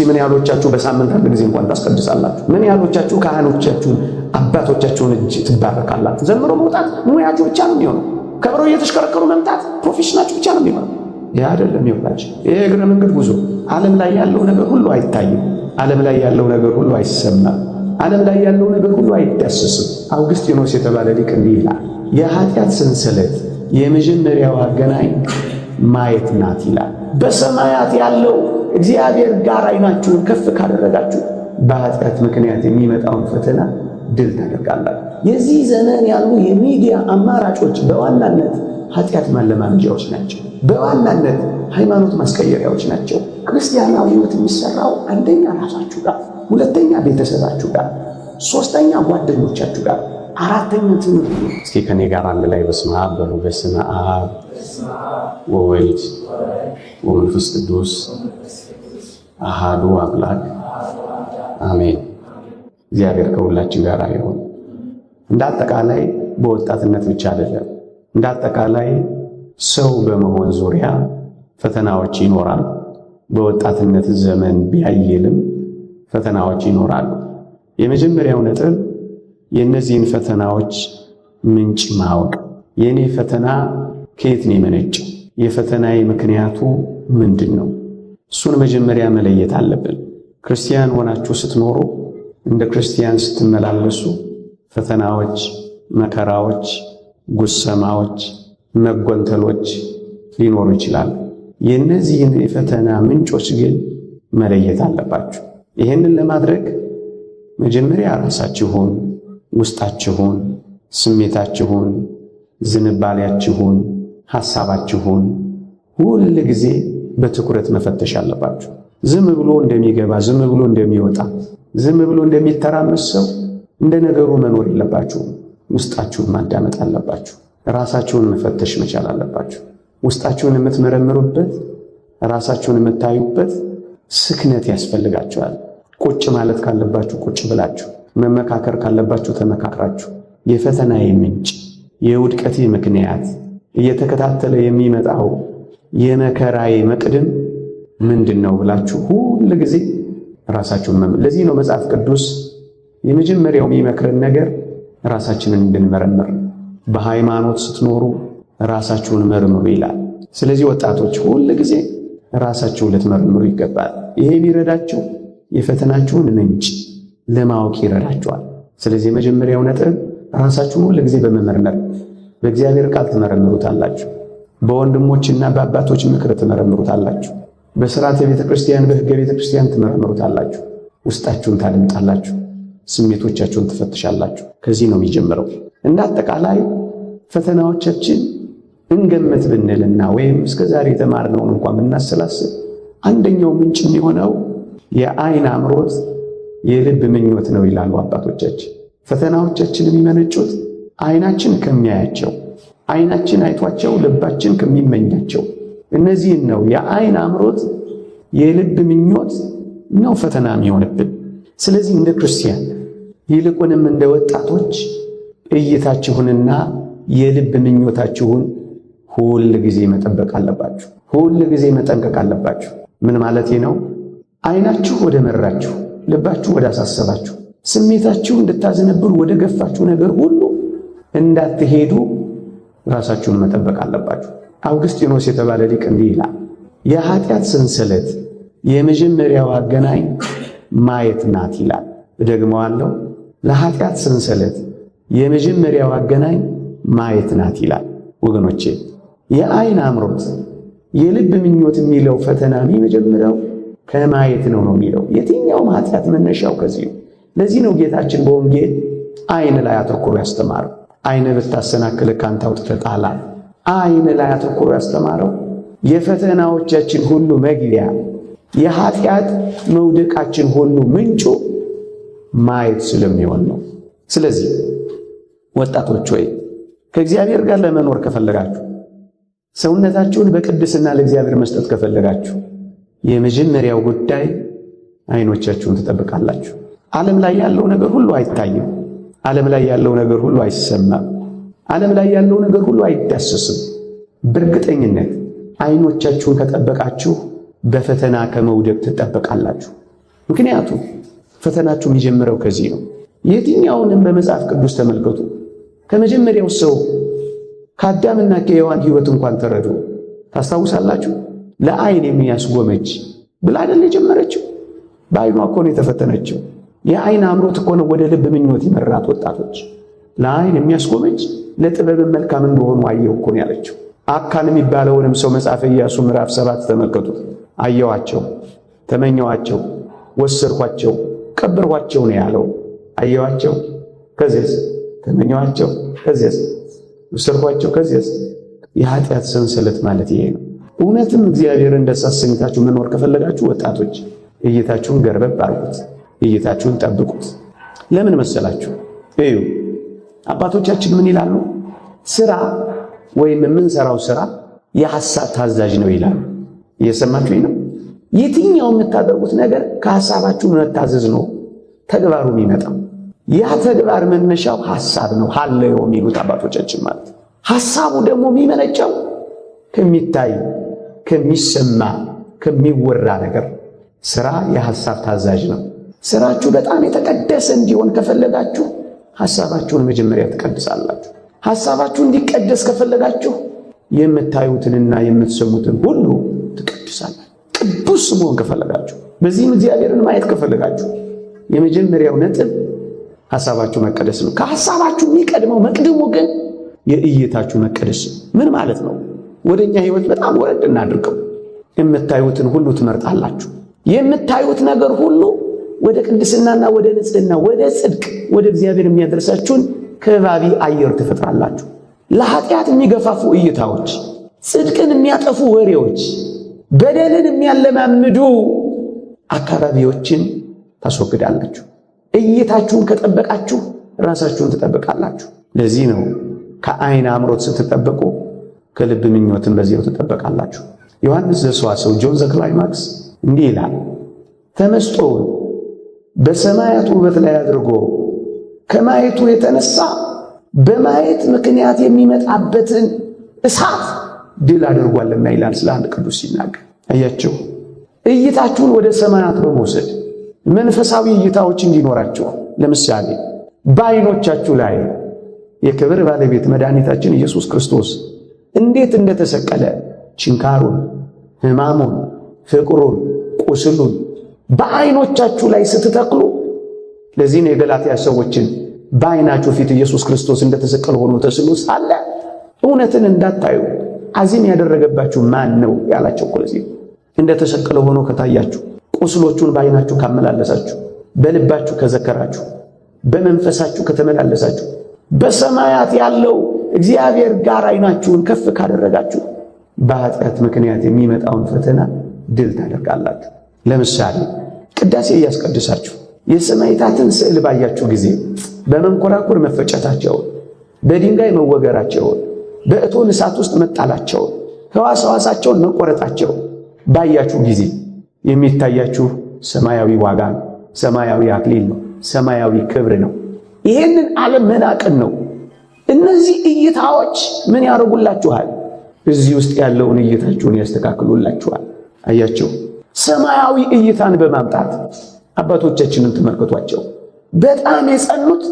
ምን ያህሎቻችሁ በሳምንት አንድ ጊዜ እንኳን ታስቀድሳላችሁ? ምን ያህሎቻችሁ ካህኖቻችሁን አባቶቻችሁን እጅ ትባረካላችሁ? ዘምሮ መውጣት ሙያችሁ ብቻ ነው የሚሆነው። ከበሮ እየተሽከረከሩ መምጣት ፕሮፌሽናችሁ ብቻ ነው የሚሆነው። ይህ አይደለም ይወላችሁ። ይሄ እግረ መንገድ ጉዞ። ዓለም ላይ ያለው ነገር ሁሉ አይታይም። ዓለም ላይ ያለው ነገር ሁሉ አይሰማም። ዓለም ላይ ያለው ነገር ሁሉ አይዳሰስም። አውግስጢኖስ የተባለ ሊቅ እንዲህ ይላል፣ የኃጢአት ሰንሰለት የመጀመሪያው አገናኝ ማየት ናት ይላል። በሰማያት ያለው እግዚአብሔር ጋር አይናችሁን ከፍ ካደረጋችሁ በኃጢአት ምክንያት የሚመጣውን ፈተና ድል ታደርጋላችሁ። የዚህ ዘመን ያሉ የሚዲያ አማራጮች በዋናነት ኃጢአት ማለማመጃዎች ናቸው። በዋናነት ሃይማኖት ማስቀየሪያዎች ናቸው። ክርስቲያናዊ ሕይወት የሚሰራው አንደኛ ራሳችሁ ጋር፣ ሁለተኛ ቤተሰባችሁ ጋር፣ ሶስተኛ ጓደኞቻችሁ ጋር፣ አራተኛ ትምህርት። እስኪ ከኔ ጋር አንድ ላይ በስመ አብ በሉ። በስመ አብ ወወልድ ወመንፈስ ቅዱስ አሃዱ አምላክ አሜን። እግዚአብሔር ከሁላችን ጋር ይሁን። እንደ አጠቃላይ በወጣትነት ብቻ አይደለም፣ እንደ አጠቃላይ ሰው በመሆን ዙሪያ ፈተናዎች ይኖራሉ። በወጣትነት ዘመን ቢያየልም ፈተናዎች ይኖራሉ። የመጀመሪያው ነጥብ የእነዚህን ፈተናዎች ምንጭ ማወቅ። የእኔ ፈተና ከየት ነው የመነጨው? የፈተናዬ ምክንያቱ ምንድን ነው? እሱን መጀመሪያ መለየት አለብን። ክርስቲያን ሆናችሁ ስትኖሩ፣ እንደ ክርስቲያን ስትመላለሱ ፈተናዎች፣ መከራዎች፣ ጉሰማዎች፣ መጎንተሎች ሊኖሩ ይችላሉ። የእነዚህን የፈተና ምንጮች ግን መለየት አለባችሁ። ይህንን ለማድረግ መጀመሪያ ራሳችሁን፣ ውስጣችሁን፣ ስሜታችሁን፣ ዝንባሌያችሁን፣ ሐሳባችሁን ሁል ጊዜ በትኩረት መፈተሽ አለባችሁ። ዝም ብሎ እንደሚገባ፣ ዝም ብሎ እንደሚወጣ፣ ዝም ብሎ እንደሚተራመስ ሰው እንደ ነገሩ መኖር የለባችሁም። ውስጣችሁን ማዳመጥ አለባችሁ። ራሳችሁን መፈተሽ መቻል አለባችሁ። ውስጣችሁን የምትመረምሩበት፣ ራሳችሁን የምታዩበት ስክነት ያስፈልጋችኋል። ቁጭ ማለት ካለባችሁ ቁጭ ብላችሁ፣ መመካከር ካለባችሁ ተመካክራችሁ፣ የፈተናዬ ምንጭ፣ የውድቀቴ ምክንያት፣ እየተከታተለ የሚመጣው የመከራዬ መቅድም ምንድን ነው ብላችሁ ሁል ጊዜ ራሳችሁን ለዚህ ነው መጽሐፍ ቅዱስ የመጀመሪያው የሚመክረን ነገር ራሳችንን እንድንመረምር። በሃይማኖት ስትኖሩ ራሳችሁን መርምሩ ይላል። ስለዚህ ወጣቶች ሁል ጊዜ ራሳችሁን ልትመረምሩ ይገባል። ይሄ የሚረዳችሁ የፈተናችሁን ምንጭ ለማወቅ ይረዳችኋል። ስለዚህ የመጀመሪያው ነጥብ ራሳችሁን ሁል ጊዜ በመመርመር በእግዚአብሔር ቃል ትመረምሩታላችሁ። በወንድሞችና በአባቶች ምክር ትመረምሩታላችሁ። በሥርዓተ ቤተ ክርስቲያን፣ በሕገ ቤተ ክርስቲያን ትመረምሩታላችሁ። ውስጣችሁን ታደምጣላችሁ። ስሜቶቻችሁን ትፈትሻላችሁ። ከዚህ ነው የሚጀምረው። እንደ አጠቃላይ ፈተናዎቻችን እንገመት ብንልና ወይም እስከዛሬ የተማርነውን እንኳን ብናሰላስል አንደኛው ምንጭ የሚሆነው የዓይን አምሮት፣ የልብ ምኞት ነው ይላሉ አባቶቻችን። ፈተናዎቻችን የሚመነጩት ዓይናችን ከሚያያቸው፣ ዓይናችን አይቷቸው ልባችን ከሚመኛቸው እነዚህን ነው። የዓይን አምሮት፣ የልብ ምኞት ነው ፈተና የሚሆንብን። ስለዚህ እንደ ክርስቲያን ይልቁንም እንደ ወጣቶች እይታችሁንና የልብ ምኞታችሁን ሁል ጊዜ መጠበቅ አለባችሁ። ሁል ጊዜ መጠንቀቅ አለባችሁ። ምን ማለት ነው? ዓይናችሁ ወደ መራችሁ፣ ልባችሁ ወደ አሳሰባችሁ፣ ስሜታችሁ እንድታዘነብሉ ወደ ገፋችሁ ነገር ሁሉ እንዳትሄዱ ራሳችሁን መጠበቅ አለባችሁ። አውግስጢኖስ የተባለ ሊቅ እንዲህ ይላል፣ የኃጢአት ሰንሰለት የመጀመሪያው አገናኝ ማየት ናት ይላል። እደግመዋለሁ፣ ለኃጢአት ሰንሰለት የመጀመሪያው አገናኝ ማየት ናት ይላል። ወገኖቼ የዓይን አምሮት፣ የልብ ምኞት የሚለው ፈተና የሚጀምረው ከማየት ነው የሚለው። የትኛውም ኃጢአት መነሻው ከዚህ ነው። ለዚህ ነው ጌታችን በወንጌል ዓይን ላይ አተኩሮ ያስተማረው። ዓይን ብታሰናክልህ ካንተ አውጥተህ ጣላት። ዓይን ላይ አተኩሮ ያስተማረው የፈተናዎቻችን ሁሉ መግቢያ፣ የኃጢአት መውደቃችን ሁሉ ምንጩ ማየት ስለሚሆን ነው። ስለዚህ ወጣቶች ሆይ ከእግዚአብሔር ጋር ለመኖር ከፈለጋችሁ፣ ሰውነታችሁን በቅድስና ለእግዚአብሔር መስጠት ከፈለጋችሁ የመጀመሪያው ጉዳይ ዓይኖቻችሁን ትጠብቃላችሁ። ዓለም ላይ ያለው ነገር ሁሉ አይታይም። ዓለም ላይ ያለው ነገር ሁሉ አይሰማም። ዓለም ላይ ያለው ነገር ሁሉ አይዳሰስም። በእርግጠኝነት ዓይኖቻችሁን ከጠበቃችሁ በፈተና ከመውደቅ ትጠበቃላችሁ። ምክንያቱም ፈተናችሁ የሚጀምረው ከዚህ ነው። የትኛውንም በመጽሐፍ ቅዱስ ተመልከቱ። ከመጀመሪያው ሰው ከአዳምና ከሔዋን ሕይወት እንኳን ተረዱ። ታስታውሳላችሁ? ለዓይን የሚያስጎመጅ ብላ አይደል የጀመረችው? በዓይኗ እኮ ነው የተፈተነችው። የዓይን አምሮት እኮ ነው ወደ ልብ ምኞት ይመራት። ወጣቶች ለዓይን የሚያስጎመጅ ለጥበብን መልካም እንደሆኑ አየሁ እኮ ነው ያለችው። አካን የሚባለውንም ሰው መጽሐፈ ኢያሱ ምዕራፍ 7 ተመልከቱት። አየኋቸው፣ ተመኘኋቸው፣ ወሰድኳቸው፣ ቀበርኳቸው ነው ያለው። አየኋቸው፣ ከዚያስ ተመኘኋቸው፣ ከዚያስ ወሰድኳቸው፣ ከዚያስ። የኃጢአት ሰንሰለት ማለት ይሄ ነው። እውነትም እግዚአብሔርን ደስ አሰኝታችሁ መኖር ከፈለጋችሁ ወጣቶች እይታችሁን ገርበብ አድርጉት፣ እይታችሁን ጠብቁት። ለምን መሰላችሁ? እዩ አባቶቻችን ምን ይላሉ? ስራ ወይም የምንሰራው ስራ የሐሳብ ታዛዥ ነው ይላሉ። እየሰማችሁኝ ነው? የትኛው የምታደርጉት ነገር ከሐሳባችሁ መታዘዝ ነው ተግባሩ የሚመጣው። ያ ተግባር መነሻው ሐሳብ ነው፣ ሐለዮ የሚሉት አባቶቻችን ማለት። ሐሳቡ ደግሞ የሚመነጨው ከሚታይ ከሚሰማ ከሚወራ ነገር። ስራ የሐሳብ ታዛዥ ነው። ስራችሁ በጣም የተቀደሰ እንዲሆን ከፈለጋችሁ ሐሳባችሁን መጀመሪያ ትቀድሳላችሁ። ሐሳባችሁ እንዲቀደስ ከፈለጋችሁ የምታዩትንና የምትሰሙትን ሁሉ ትቀድሳላችሁ። ቅዱስ መሆን ከፈለጋችሁ፣ በዚህም እግዚአብሔርን ማየት ከፈለጋችሁ የመጀመሪያው ነጥብ ሐሳባችሁ መቀደስ ነው። ከሐሳባችሁ የሚቀድመው መቅድሙ ግን የእይታችሁ መቀደስ ነው። ምን ማለት ነው? ወደኛ ህይወት በጣም ወረድ እናድርገው። የምታዩትን ሁሉ ትመርጣላችሁ። የምታዩት ነገር ሁሉ ወደ ቅድስናና ወደ ንጽህና፣ ወደ ጽድቅ፣ ወደ እግዚአብሔር የሚያደርሳችሁን ከባቢ አየር ትፈጥራላችሁ። ለኃጢአት የሚገፋፉ እይታዎች፣ ጽድቅን የሚያጠፉ ወሬዎች፣ በደልን የሚያለማምዱ አካባቢዎችን ታስወግዳላችሁ። እይታችሁን ከጠበቃችሁ ራሳችሁን ትጠብቃላችሁ። ለዚህ ነው ከዓይን አምሮት ስትጠበቁ ከልብ ምኞትን በዚያው ትጠበቃላችሁ። ዮሐንስ ዘሰዋስው ጆን ዘ ክላይማክስ እንዲህ ይላል፣ ተመስጦውን በሰማያት ውበት ላይ አድርጎ ከማየቱ የተነሳ በማየት ምክንያት የሚመጣበትን እሳት ድል አድርጓልና ይላል ስለ አንድ ቅዱስ ሲናገር። አያችሁ፣ እይታችሁን ወደ ሰማያት በመውሰድ መንፈሳዊ እይታዎች እንዲኖራችሁ። ለምሳሌ በዓይኖቻችሁ ላይ የክብር ባለቤት መድኃኒታችን ኢየሱስ ክርስቶስ እንዴት እንደተሰቀለ ችንካሩን፣ ሕማሙን፣ ፍቅሩን፣ ቁስሉን በዓይኖቻችሁ ላይ ስትተክሉ፣ ለዚህ ነው የገላትያ ሰዎችን በዓይናችሁ ፊት ኢየሱስ ክርስቶስ እንደተሰቀለ ሆኖ ተስሎ ሳለ እውነትን እንዳታዩ አዚም ያደረገባችሁ ማን ነው ያላቸው እኮ። ለዚህ እንደተሰቀለ ሆኖ ከታያችሁ፣ ቁስሎቹን በዓይናችሁ ካመላለሳችሁ፣ በልባችሁ ከዘከራችሁ፣ በመንፈሳችሁ ከተመላለሳችሁ፣ በሰማያት ያለው እግዚአብሔር ጋር ዓይናችሁን ከፍ ካደረጋችሁ በኃጢአት ምክንያት የሚመጣውን ፈተና ድል ታደርጋላችሁ። ለምሳሌ ቅዳሴ እያስቀድሳችሁ የሰማዕታትን ስዕል ባያችሁ ጊዜ በመንኮራኩር መፈጨታቸውን፣ በድንጋይ መወገራቸውን፣ በእቶን እሳት ውስጥ መጣላቸውን፣ ሕዋሳቸውን መቆረጣቸውን ባያችሁ ጊዜ የሚታያችሁ ሰማያዊ ዋጋ ነው፣ ሰማያዊ አክሊል ነው፣ ሰማያዊ ክብር ነው። ይሄንን ዓለም መናቅን ነው። እነዚህ እይታዎች ምን ያደርጉላችኋል? እዚህ ውስጥ ያለውን እይታችሁን ያስተካክሉላችኋል። አያችሁ፣ ሰማያዊ እይታን በማምጣት አባቶቻችንን ተመልከቷቸው። በጣም የጸኑት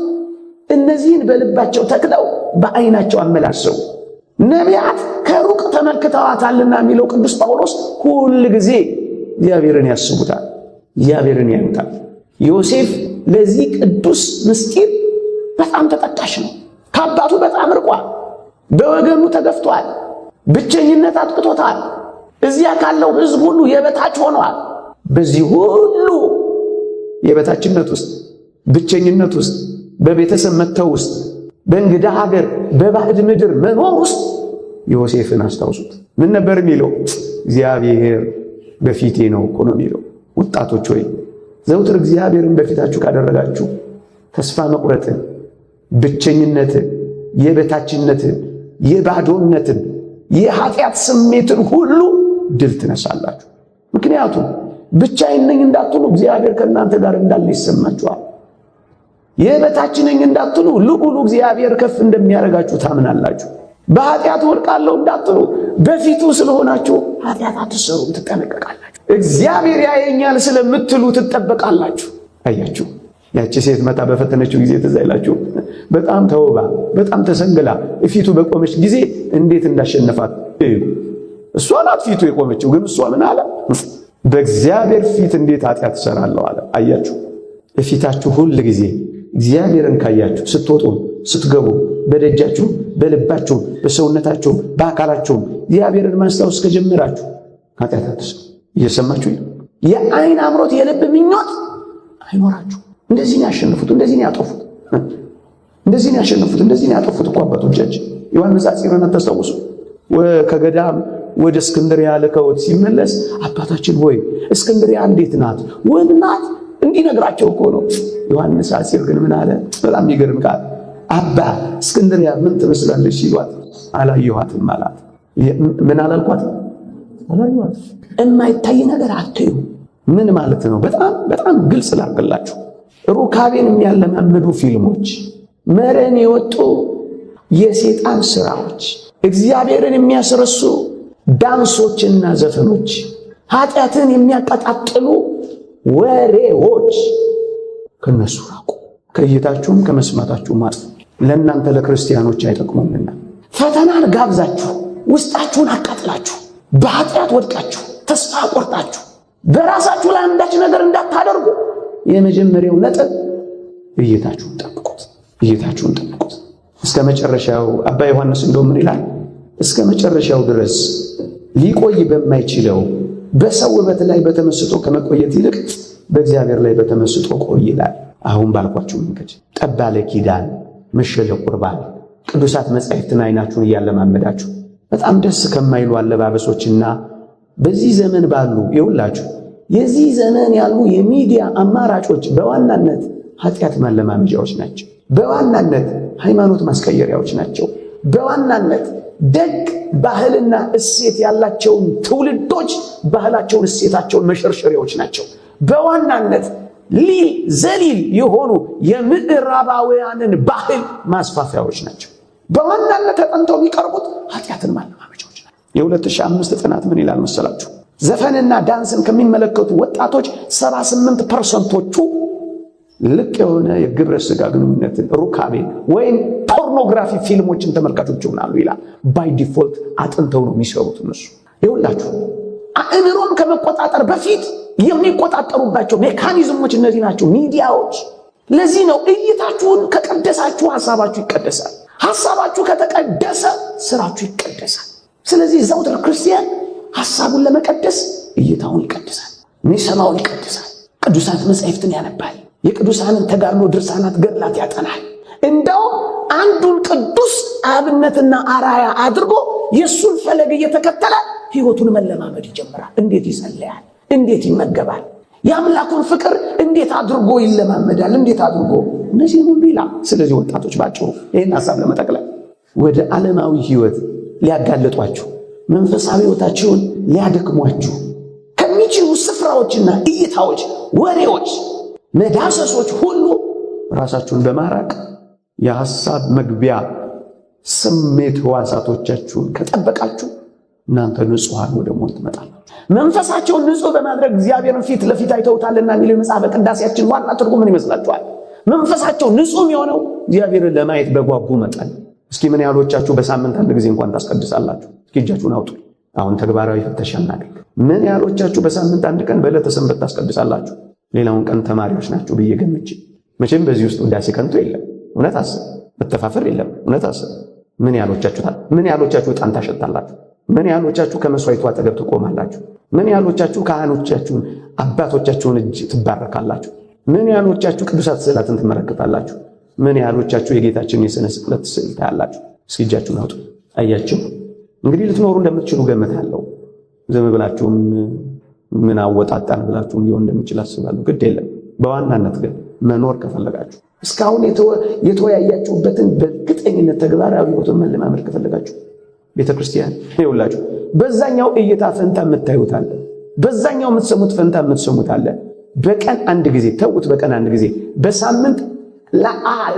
እነዚህን በልባቸው ተክለው በዓይናቸው አመላሰው። ነቢያት ከሩቅ ተመልክተዋታልና የሚለው ቅዱስ ጳውሎስ ሁል ጊዜ እግዚአብሔርን ያስቡታል፣ እግዚአብሔርን ያዩታል። ዮሴፍ ለዚህ ቅዱስ ምስጢር በጣም ተጠቃሽ ነው። ከአባቱ በጣም ርቋል። በወገኑ ተገፍቷል። ብቸኝነት አጥቅቶታል። እዚያ ካለው ሕዝብ ሁሉ የበታች ሆኗል። በዚህ ሁሉ የበታችነት ውስጥ፣ ብቸኝነት ውስጥ፣ በቤተሰብ መተው ውስጥ፣ በእንግዳ ሀገር፣ በባዕድ ምድር መኖር ውስጥ ዮሴፍን አስታውሱት። ምን ነበር የሚለው? እግዚአብሔር በፊቴ ነው እኮ ነው የሚለው። ወጣቶች ሆይ ዘውትር እግዚአብሔርን በፊታችሁ ካደረጋችሁ ተስፋ መቁረጥን፣ ብቸኝነትን፣ የበታችነትን፣ የባዶነትን፣ የኃጢአት ስሜትን ሁሉ ድል ትነሳላችሁ። ምክንያቱም ብቻዬን ነኝ እንዳትሉ እግዚአብሔር ከእናንተ ጋር እንዳለ ይሰማችኋል። የበታች ነኝ እንዳትሉ ልዑሉ እግዚአብሔር ከፍ እንደሚያደርጋችሁ ታምናላችሁ። በኃጢአት ወድቃለሁ እንዳትሉ በፊቱ ስለሆናችሁ ኃጢአት አትሰሩም፣ ትጠነቀቃላችሁ። እግዚአብሔር ያየኛል ስለምትሉ ትጠበቃላችሁ። አያችሁ፣ ያቺ ሴት መታ በፈተነችው ጊዜ ትዝ አይላችሁ? በጣም ተውባ በጣም ተሰንግላ ፊቱ በቆመች ጊዜ እንዴት እንዳሸነፋት እዩ። እሷ ናት ፊቱ የቆመችው፣ ግን እሷ ምን አለ? በእግዚአብሔር ፊት እንዴት ኃጢአት እሰራለሁ አለ። አያችሁ፣ እፊታችሁ ሁል ጊዜ እግዚአብሔርን ካያችሁ፣ ስትወጡ ስትገቡ፣ በደጃችሁ በልባችሁ በሰውነታችሁ በአካላችሁ እግዚአብሔርን ማስታወስ ከጀመራችሁ ኃጢአት አትሰሩ። እየሰማችሁ የአይን አምሮት የልብ ምኞት አይኖራችሁ። እንደዚህ ነው ያሸነፉት፣ እንደዚህ ነው ያጠፉት፣ እንደዚህ ነው ያሸነፉት፣ እንደዚህ ነው ያጠፉት እኮ አባቶቻችን። ዮሐንስ አጽብሃን ተስተውሱ ከገዳም ወደ እስክንድርያ ልከውት ሲመለስ አባታችን ሆይ እስክንድርያ እንዴት ናት? ውብ ናት እንዲነግራቸው እኮ ነው። ዮሐንስ አጽብሃን ግን ምን አለ? በጣም የሚገርም ቃል። አባ እስክንድርያ ምን ትመስላለች ሲሏት አላየኋትም አላት። ምን አላልኳት? አላየኋትም። የማይታይ ነገር አትዩ። ምን ማለት ነው? በጣም ግልጽ ላድርግላችሁ። ሩካቤን የሚያለማምዱ ፊልሞች፣ መረን የወጡ የሰይጣን ስራዎች፣ እግዚአብሔርን የሚያስረሱ ዳንሶችና ዘፈኖች፣ ኃጢአትን የሚያቀጣጥሉ ወሬዎች ከነሱ ራቁ። ከእይታችሁም ከመስማታችሁም አጥፉ። ለእናንተ ለክርስቲያኖች አይጠቅሙምና። ፈተናን ጋብዛችሁ ውስጣችሁን አቃጥላችሁ በኃጢአት ወድቃችሁ ተስፋ ቆርጣችሁ በራሳችሁ ላይ አንዳች ነገር እንዳታደርጉ የመጀመሪያው ነጥብ እይታችሁን ጠብቁት። እይታችሁን ጠብቁት እስከ መጨረሻው። አባ ዮሐንስ እንደው ምን ይላል? እስከ መጨረሻው ድረስ ሊቆይ በማይችለው በሰው ውበት ላይ በተመስጦ ከመቆየት ይልቅ በእግዚአብሔር ላይ በተመስጦ ቆይ ይላል። አሁን ባልኳችሁ መንገድ ጠባለ ኪዳን መሸለ ቁርባን ቅዱሳት መጻሕፍትን አይናችሁን እያለማመዳችሁ በጣም ደስ ከማይሉ አለባበሶችና በዚህ ዘመን ባሉ ይውላችሁ የዚህ ዘመን ያሉ የሚዲያ አማራጮች በዋናነት ኃጢአት ማለማመጃዎች ናቸው። በዋናነት ሃይማኖት ማስቀየሪያዎች ናቸው። በዋናነት ደግ ባህልና እሴት ያላቸውን ትውልዶች ባህላቸውን እሴታቸውን መሸርሸሪያዎች ናቸው። በዋናነት ሊል ዘሊል የሆኑ የምዕራባውያንን ባህል ማስፋፊያዎች ናቸው። በዋናነት ተጠንተው የሚቀርቡት ኃጢአትን ማለማመጃዎች ናቸው። የ2005 ጥናት ምን ይላል መሰላችሁ? ዘፈንና ዳንስን ከሚመለከቱ ወጣቶች 78%ዎቹ ልቅ የሆነ የግብረ ሥጋ ግንኙነትን ሩካቤን ወይም ፖርኖግራፊ ፊልሞችን ተመልካቾች ይሆናሉ ይላል። ባይ ዲፎልት አጥንተው ነው የሚሰሩት እነሱ። ይኸውላችሁ አእምሮን ከመቆጣጠር በፊት የሚቆጣጠሩባቸው ሜካኒዝሞች እነዚህ ናቸው፣ ሚዲያዎች። ለዚህ ነው እይታችሁን ከቀደሳችሁ ሐሳባችሁ ይቀደሳል። ሐሳባችሁ ከተቀደሰ ስራችሁ ይቀደሳል። ስለዚህ ዘውትር ክርስቲያን ሐሳቡን ለመቀደስ እይታውን ይቀድሳል፣ የሚሰማውን ይቀድሳል፣ ቅዱሳት መጻሕፍትን ያነባል፣ የቅዱሳንን ተጋድሎ ድርሳናት ገድላት ያጠናል። እንደውም አንዱን ቅዱስ አብነትና አራያ አድርጎ የእሱን ፈለግ እየተከተለ ሕይወቱን መለማመድ ይጀምራል። እንዴት ይጸለያል፣ እንዴት ይመገባል፣ የአምላኩን ፍቅር እንዴት አድርጎ ይለማመዳል፣ እንዴት አድርጎ እነዚህ ሁሉ ይላል። ስለዚህ ወጣቶች ባጭሩ ይህን ሐሳብ ለመጠቅለል ወደ ዓለማዊ ሕይወት ሊያጋለጧችሁ መንፈሳዊ ሕይወታችሁን ሊያደክሟችሁ ከሚችሉ ስፍራዎችና እይታዎች፣ ወሬዎች፣ መዳሰሶች ሁሉ ራሳችሁን በማራቅ የሐሳብ መግቢያ ስሜት ሕዋሳቶቻችሁን ከጠበቃችሁ እናንተ ንጹሐን ወደ መሆን ትመጣላችሁ። መንፈሳቸውን ንጹሕ በማድረግ እግዚአብሔርን ፊት ለፊት አይተውታልና የሚለው የመጽሐፈ ቅዳሴያችን ዋና ትርጉም ምን ይመስላችኋል? መንፈሳቸው ንጹሕ የሆነው እግዚአብሔርን ለማየት በጓጉ መጠን። እስኪ ምን ያህሎቻችሁ በሳምንት አንድ ጊዜ እንኳን ታስቀድሳላችሁ? እስኪ እጃችሁን አውጡ። አሁን ተግባራዊ ፍተሻ እናድርግ። ምን ያህሎቻችሁ በሳምንት አንድ ቀን በዕለተ ሰንበት ታስቀድሳላችሁ? ሌላውን ቀን ተማሪዎች ናችሁ ብዬ ገምቼ። መቼም በዚህ ውስጥ ውዳሴ ከንቱ የለም። እውነት አስብ። መተፋፈር የለም። እውነት አስብ። ምን ያህሎቻችሁ ዕጣን ታሸታላችሁ? ምን ያህሎቻችሁ ከመስዋዕቱ አጠገብ ትቆማላችሁ? ምን ያህሎቻችሁ ካህኖቻችሁን አባቶቻችሁን እጅ ትባረካላችሁ? ምን ያህሎቻችሁ ቅዱሳት ስዕላትን ትመለከታላችሁ? ምን ያህሎቻችሁ የጌታችንን የሥነ ስቅለት ስዕል ታያላችሁ? እስኪ እጃችሁን አውጡ። አያችሁ እንግዲህ ልትኖሩ እንደምትችሉ ገምታለሁ። ዝም ብላችሁም ምን አወጣጣን ብላችሁም ሊሆን እንደሚችል አስባለሁ። ግድ የለም። በዋናነት ግን መኖር ከፈለጋችሁ እስካሁን የተወያያችሁበትን በእርግጠኝነት ተግባራዊ ሕይወትን መለማመድ ከፈለጋችሁ ቤተክርስቲያን ይውላችሁ በዛኛው እይታ ፈንታ የምታዩት አለ፣ በዛኛው የምትሰሙት ፈንታ የምትሰሙት አለ። በቀን አንድ ጊዜ ተውት፣ በቀን አንድ ጊዜ በሳምንት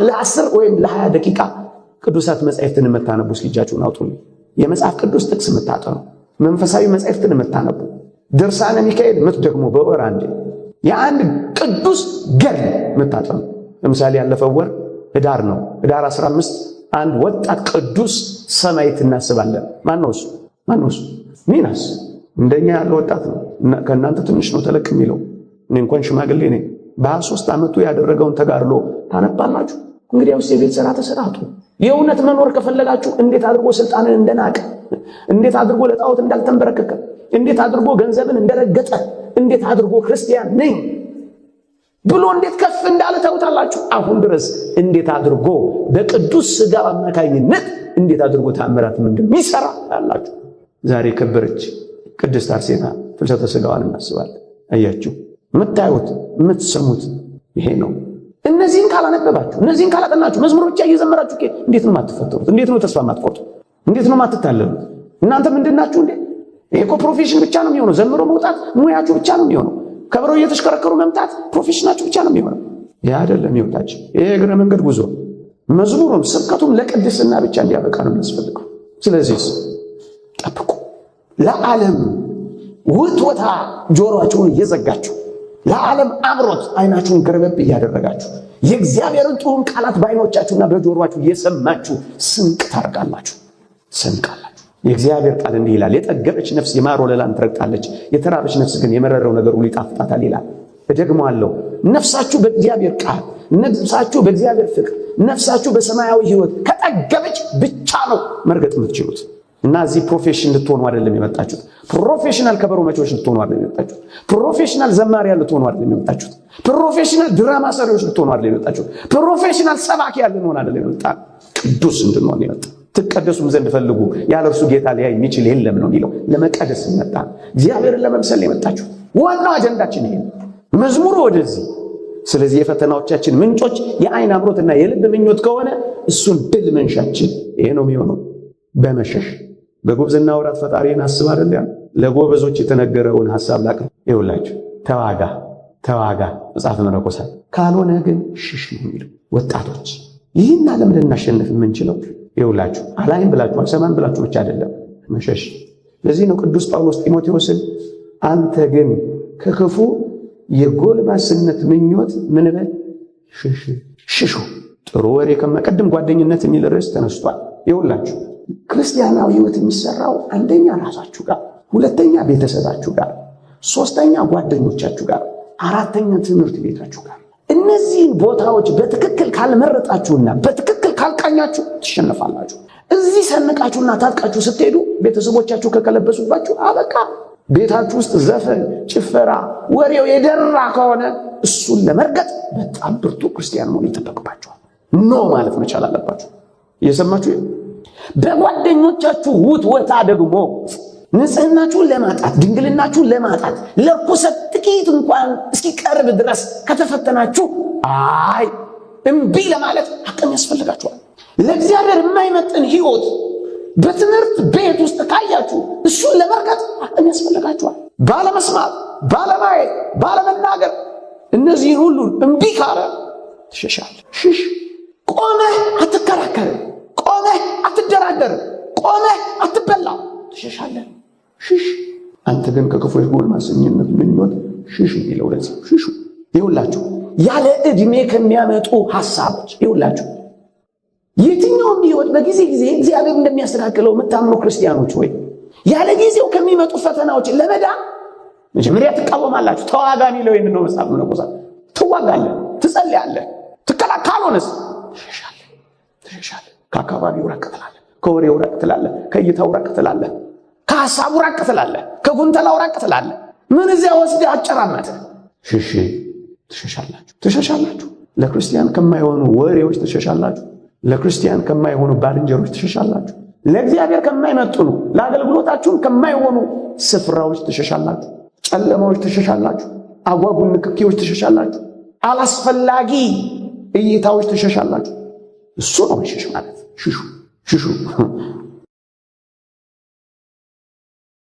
ለ10 ወይም ለ20 ደቂቃ ቅዱሳት መጻሕፍትን የምታነቡ እስኪ እጃችሁን አውጡልኝ። የመጽሐፍ ቅዱስ ጥቅስ የምታጠኑ መንፈሳዊ መጻሕፍትን የምታነቡ ድርሳነ ሚካኤል የምትደግሙ በወር አንዴ የአንድ ቅዱስ ገድል የምታጠኑ። ለምሳሌ ያለፈው ወር ህዳር ነው። ህዳር 15 አንድ ወጣት ቅዱስ ሰማዕት እናስባለን። ማነው እሱ? ሚናስ እንደኛ ያለ ወጣት ነው። ከእናንተ ትንሽ ነው ተለቅ የሚለው። እኔ እንኳን ሽማግሌ ነኝ። በ23 ዓመቱ ያደረገውን ተጋድሎ ታነባላችሁ። እንግዲያውስ የቤት ሥራ ተሰጣጡ። የእውነት መኖር ከፈለጋችሁ እንዴት አድርጎ ስልጣንን እንደናቀ፣ እንዴት አድርጎ ለጣዖት እንዳልተንበረከከ፣ እንዴት አድርጎ ገንዘብን እንደረገጠ፣ እንዴት አድርጎ ክርስቲያን ነኝ ብሎ እንዴት ከፍ እንዳለ ታውታላችሁ። አሁን ድረስ እንዴት አድርጎ በቅዱስ ሥጋው አማካኝነት እንዴት አድርጎ ተአምራትም እንደሚሰራ አላችሁ። ዛሬ ከበረች ቅድስት አርሴማ ፍልሰተ ሥጋዋን እናስባለን። አያችሁ፣ የምታዩት የምትሰሙት ይሄ ነው። እነዚህን ካላነበባችሁ፣ እነዚህን ካላጠናችሁ፣ መዝሙር ብቻ እየዘመራችሁ እንዴት ነው የማትፈጠሩት? እንዴት ነው ተስፋ የማትቆርጡት? እንዴት ነው የማትታለሉት? እናንተ ምንድናችሁ እንዴ? ይሄ እኮ ፕሮፌሽን ብቻ ነው የሚሆነው። ዘምሮ መውጣት ሙያችሁ ብቻ ነው የሚሆነው። ከበሮ እየተሽከረከሩ መምጣት ፕሮፌሽናችሁ ብቻ ነው የሚሆነው። ያ አይደለም ሕይወታችን። ይሄ እግረ መንገድ ጉዞ፣ መዝሙሩም ስብከቱም ለቅድስና ብቻ እንዲያበቃ ነው የሚያስፈልገው። ስለዚህ ጠብቁ። ለዓለም ውትወታ ጆሮአችሁን እየዘጋችሁ፣ ለዓለም አምሮት አይናችሁን ገረበብ እያደረጋችሁ፣ የእግዚአብሔርን ጥዑም ቃላት በዓይኖቻችሁና በጆሮአችሁ እየሰማችሁ ስንቅ ታርጋላችሁ። ስንቃላችሁ። የእግዚአብሔር ቃል እንዲህ ይላል፣ የጠገበች ነፍስ የማር ወለላን ትረግጣለች፣ የተራበች ነፍስ ግን የመረረው ነገር ሁሉ ይጣፍጣታል ይላል። እደግመዋለሁ። ነፍሳችሁ በእግዚአብሔር ቃል፣ ነፍሳችሁ በእግዚአብሔር ፍቅር፣ ነፍሳችሁ በሰማያዊ ሕይወት ከጠገበች ብቻ ነው መርገጥ የምትችሉት። እና እዚህ ፕሮፌሽን ልትሆኑ አይደለም የመጣችሁት። ፕሮፌሽናል ከበሮ መቾች ልትሆኑ አይደለም የመጣችሁት። ፕሮፌሽናል ዘማሪያ ልትሆኑ አይደለም የመጣችሁት። ፕሮፌሽናል ድራማ ሰሪዎች ልትሆኑ አይደለም የመጣችሁት። ፕሮፌሽናል ሰባኪያን ልንሆን አይደለም የመጣን፣ ቅዱስ እንድንሆን የመጣ። ትቀደሱም ዘንድ ፈልጉ፣ ያለ እርሱ ጌታ ሊያይ የሚችል የለም ነው የሚለው። ለመቀደስ መጣ፣ እግዚአብሔርን ለመምሰል የመጣችሁ። ዋናው አጀንዳችን ይሄ ነው። መዝሙሩ ወደዚህ። ስለዚህ የፈተናዎቻችን ምንጮች የአይን አምሮትና የልብ ምኞት ከሆነ እሱን ድል መንሻችን ይሄ ነው የሚሆነው። በመሸሽ በጉብዝና ወራት ፈጣሪን አስብ አይደል ያ ለጎበዞች የተነገረውን ሐሳብ ላቅ ይውላችሁ። ተዋጋ መጽሐፈ መነኮሳት። ካልሆነ ግን ሽሽ ነው የሚለው። ወጣቶች ይህን ዓለም ልናሸንፍ የምንችለው ይውላችሁ አላይም ብላችሁ አልሰማም ብላችሁ ብቻ አይደለም፣ መሸሽ። ለዚህ ነው ቅዱስ ጳውሎስ ጢሞቴዎስን አንተ ግን ከክፉ የጎልማስነት ምኞት ምን በል ሽሹ። ጥሩ ወሬ ከመቀደም ጓደኝነት የሚል ርዕስ ተነስቷል። ይውላችሁ ክርስቲያናዊ ሕይወት የሚሰራው አንደኛ ራሳችሁ ጋር፣ ሁለተኛ ቤተሰባችሁ ጋር፣ ሶስተኛ ጓደኞቻችሁ ጋር፣ አራተኛ ትምህርት ቤታችሁ ጋር። እነዚህን ቦታዎች በትክክል ካልመረጣችሁና በትክክል ካልቃኛችሁ ትሸነፋላችሁ። እዚህ ሰንቃችሁና ታጥቃችሁ ስትሄዱ ቤተሰቦቻችሁ ከከለበሱባችሁ አበቃ። ቤታችሁ ውስጥ ዘፈን፣ ጭፈራ፣ ወሬው የደራ ከሆነ እሱን ለመርገጥ በጣም ብርቱ ክርስቲያን መሆን ይጠበቅባችኋል። ኖ ማለት መቻል አለባችሁ። እየሰማችሁ በጓደኞቻችሁ ውትወታ ደግሞ ንጽህናችሁን ለማጣት፣ ድንግልናችሁን ለማጣት፣ ለርኩሰት ጥቂት እንኳን እስኪቀርብ ድረስ ከተፈተናችሁ እምቢ ለማለት አቅም ያስፈልጋችኋል። ለእግዚአብሔር የማይመጥን ሕይወት በትምህርት ቤት ውስጥ ካያችሁ እሱን ለመርገጥ አቅም ያስፈልጋችኋል። ባለመስማት፣ ባለማየት፣ ባለመናገር እነዚህን ሁሉ እምቢ ካለ ትሸሻለህ። ሽሽ። ቆመህ አትከራከርም። ቆመህ አትደራደርም። ቆመህ አትበላም። ትሸሻለህ። ሽሽ። አንተ ግን ከክፉ የጎልማስነት ምኞት ሽሽ የሚለው ለዚህ ሽሹ። ይውላችሁ ያለ ዕድሜ ከሚያመጡ ሐሳቦች ይውላችሁ የትኛውም ሕይወት በጊዜ እግዚአብሔር እንደሚያስተካክለው የምታምኑ ክርስቲያኖች ወይ ያለ ጊዜው ከሚመጡ ፈተናዎች ለመዳን መጀመሪያ ትቃወማላችሁ። ተዋጋ የሚለው ይህን ነው መጽሐፍ መነኮሳት። ትዋጋለህ፣ ትጸልያለህ፣ ትከላከላለህ፣ ትሸሻለህ። ከአካባቢው ራቅ ትላለህ፣ ከወሬው ራቅ ትላለህ፣ ከእይታው ራቅ ትላለህ፣ ከሐሳቡ ራቅ ትላለህ፣ ከጉንተላው ራቅ ትላለህ። ምን እዚያ ወስደህ አጨራመትህ። ሽሽ። ትሸሻላችሁ። ለክርስቲያን ከማይሆኑ ወሬዎች ትሸሻላችሁ። ለክርስቲያን ከማይሆኑ ባልንጀሮች ትሸሻላችሁ። ለእግዚአብሔር ከማይመጥኑ ለአገልግሎታችሁም ከማይሆኑ ስፍራዎች ትሸሻላችሁ። ጨለማዎች ትሸሻላችሁ። አጓጉል ንክኪዎች ትሸሻላችሁ። አላስፈላጊ እይታዎች ትሸሻላችሁ። እሱ ነው መሸሽ ማለት። ሽሹ።